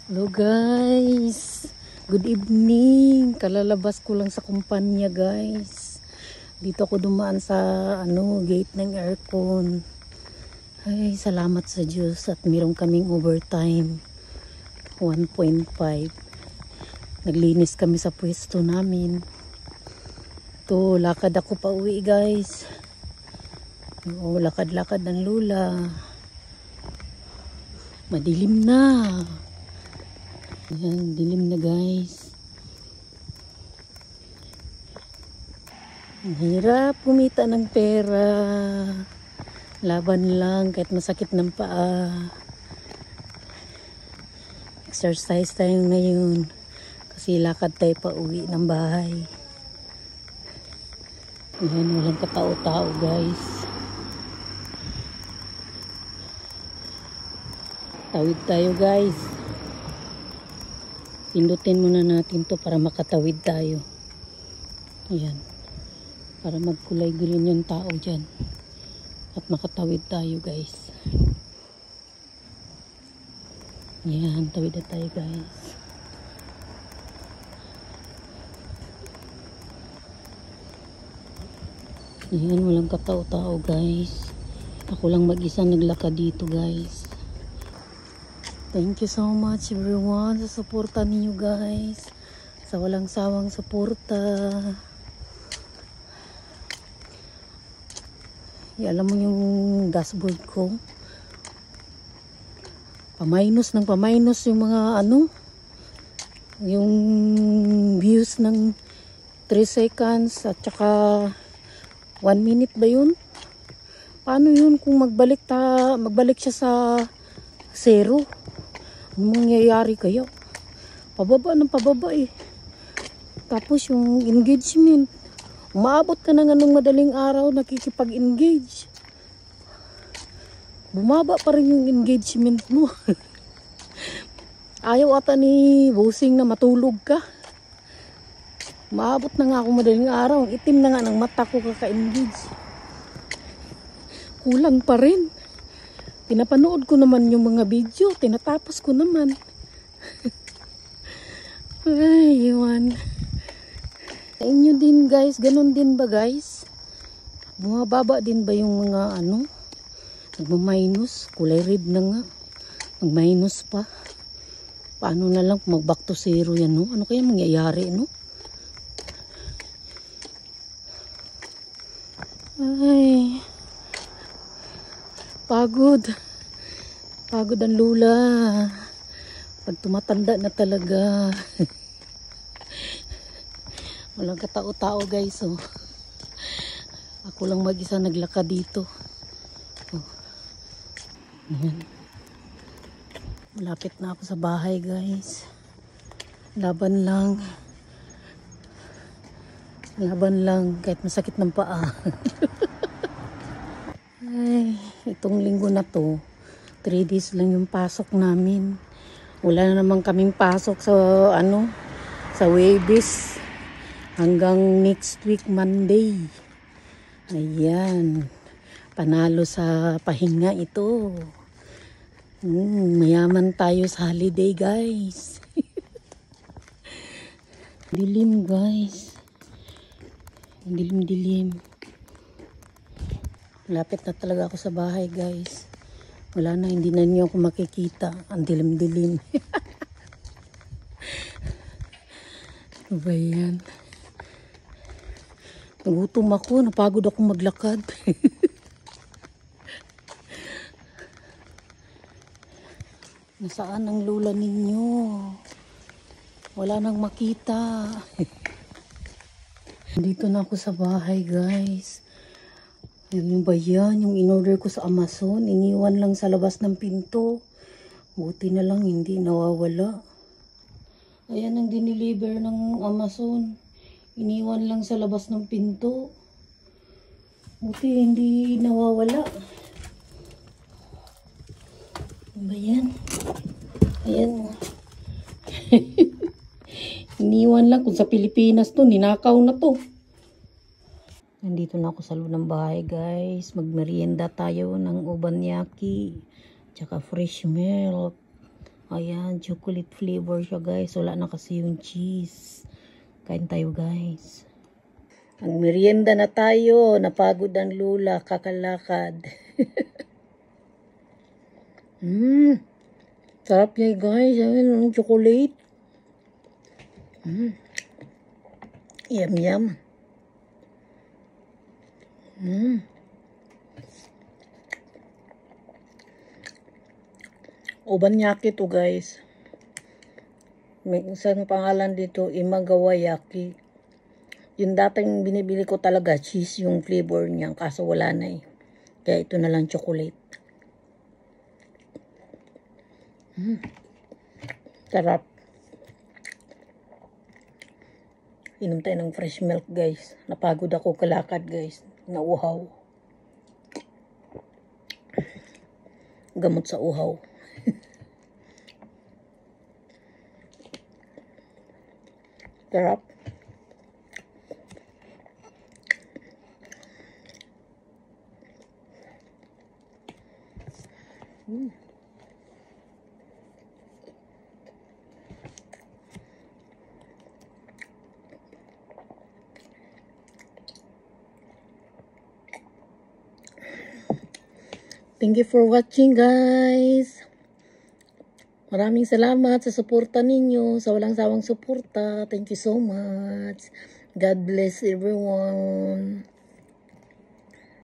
Hello guys, good evening. Kalalabas ko lang sa kumpanya guys. Dito ako dumaan sa gate ng aircon. Ay, salamat sa Diyos at meron kaming overtime 1.5. Naglinis kami sa pwesto namin. To lakad ako pa uwi guys. Oo, lakad-lakad ng lula. Madilim na. Ayan, dilim na guys. Ang hirap kumita ng pera. Laban lang kahit masakit ng paa. Exercise tayo ngayon. Kasi lakad tayo pa uwi ng bahay. Ayan, walang katao-tao guys. Tawid tayo guys. Pindutin muna natin to para makatawid tayo. Ayan. Para magkulay green yung tao dyan. At makatawid tayo guys. Ayan. Tawid na tayo guys. Ayan. Walang katao-tao guys. Ako lang mag-isa naglakad dito guys. Thank you so much everyone sa suporta ninyo guys. Sa walang sawang suporta. Alam mo yung dashboard ko. Paminus ng paminus yung mga yung views ng 3 seconds at saka 1 minute ba yun? Paano yun kung magbalik siya sa 0? Anong mangyayari kayo? Pababa ng pababa eh. Tapos yung engagement. Umaabot ka na nga nung madaling araw nakikipag-engage. Bumaba pa rin yung engagement mo. Ayaw ata ni bossing na matulog ka. Umaabot na nga ako madaling araw. Itim na nga ng mata ko kaka-engage. Kulang pa rin. Pinapanood ko naman yung mga video. Tinatapos ko naman. Ay, yun. Sa inyo din guys. Ganon din ba guys? Bumababa din ba yung mga nagmaminus? Kulay red na nga. Nag-minus pa. Paano na lang mag back to 0 yan no? Ano kaya mangyayari no? Ay. Pagod. Pagod ang lula. Pag tumatanda na talaga. Walang katao-tao guys. Oh. Ako lang mag-isa naglakad dito. Oh. Ayan. Malapit na ako sa bahay guys. Laban lang. Laban lang kahit masakit ng paa. Ay, itong linggo na to, 3 days lang yung pasok namin. Wala na naman kaming pasok sa sa Webis hanggang next week Monday. Ayan, panalo sa pahinga ito. Mayaman tayo sa holiday guys. Dilim guys. Dilim-dilim. Lapit na talaga ako sa bahay guys. Wala na, hindi na niyo ako makikita. Ang dilim-dilim. Ano ba yan? Nagutom ako, napagod ako maglakad. Nasaan ang lula ninyo? Wala nang makita. Dito na ako sa bahay guys. Ano ba yan? Yung in-order ko sa Amazon, iniwan lang sa labas ng pinto. Buti na lang hindi nawawala. Ayan ang dineliver ng Amazon. Iniwan lang sa labas ng pinto. Buti hindi nawawala. Ano ba yan? Ayan. Iniwan lang. Kung sa Pilipinas to, ninakaw na to. Nandito na ako sa loob ng bahay guys. Magmerienda tayo ng obanyaki. Tsaka fresh milk. Ayan, chocolate flavor siya guys. Wala na kasi yung cheese. Kain tayo guys. Ang merienda na tayo. Napagod ang lula. Kakalakad. Sarap niya guys. Ayan, ang chocolate. Yum yum. Obanyaki to guys. May isang pangalan dito, Imagawayaki. Yung dating binibili ko talaga, cheese yung flavor niya. Kaso wala na eh. Kaya ito na lang chocolate. Sarap. Inom tayo ng fresh milk guys. Napagod ako kalakad guys. Nauhaw. Gamot sa uhaw. Sarap. Thank you for watching guys. Maraming salamat sa suporta ninyo, sa walang sawang suporta. Thank you so much. God bless everyone.